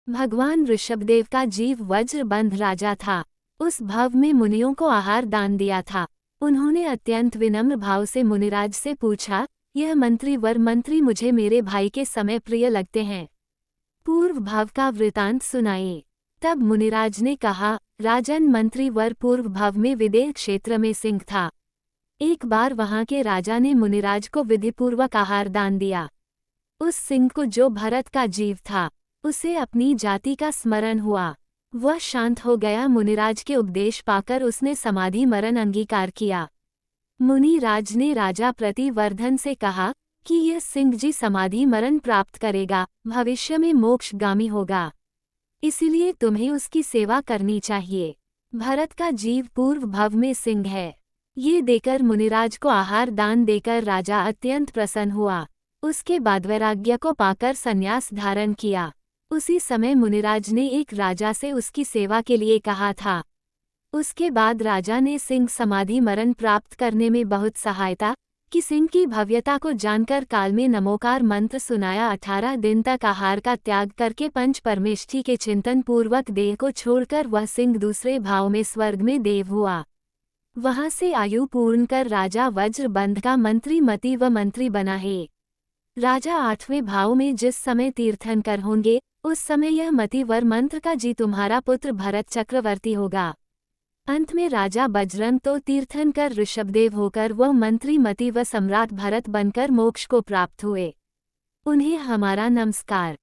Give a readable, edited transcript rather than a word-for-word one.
भगवान ऋषभदेव का जीव वज्रबंध राजा था। उस भव में मुनियों को आहार दान दिया था। उन्होंने अत्यंत विनम्र भाव से मुनिराज से पूछा, यह मंत्री मुझे मेरे भाई के समय प्रिय लगते हैं। पूर्व भाव का वृतांत सुनाइए। तब मुनिराज ने कहा, राजन, मंत्री वर पूर्व भाव में विदेह क्षेत्र में सिंह था। एक बार वहां के राजा ने मुनिराज को विधिपूर्वक आहार दान दिया। उस सिंह को, जो भरत का जीव था, उसे अपनी जाति का स्मरण हुआ। वह शांत हो गया। मुनिराज के उपदेश पाकर उसने समाधि मरण अंगीकार किया। मुनिराज ने राजा प्रतिवर्धन से कहा कि यह सिंह जी समाधि मरण प्राप्त करेगा, भविष्य में मोक्षगामी होगा, इसलिए तुम्हें उसकी सेवा करनी चाहिए। भरत का जीव पूर्व भव में सिंह है। ये देकर मुनिराज को आहार दान देकर राजा अत्यंत प्रसन्न हुआ। उसके बाद वैराग्य को पाकर संन्यास धारण किया। उसी समय मुनिराज ने एक राजा से उसकी सेवा के लिए कहा था। उसके बाद राजा ने सिंह समाधि मरण प्राप्त करने में बहुत सहायता की। सिंह की भव्यता को जानकर काल में नमोकार मंत्र सुनाया। 18 दिन तक आहार का त्याग करके पंच परमेष्ठी के चिंतन पूर्वक देह को छोड़कर वह सिंह दूसरे भाव में स्वर्ग में देव हुआ। वहां से आयु पूर्ण कर राजा वज्रबंध का मंत्री बना है। राजा 8वें भाव में जिस समय तीर्थंकर होंगे, उस समय यह मतिवर मंत्र का जी तुम्हारा पुत्र भरत चक्रवर्ती होगा। अंत में राजा बजरंग तो तीर्थंकर ऋषभदेव होकर वह मंत्री मति व सम्राट भरत बनकर मोक्ष को प्राप्त हुए। उन्हें हमारा नमस्कार।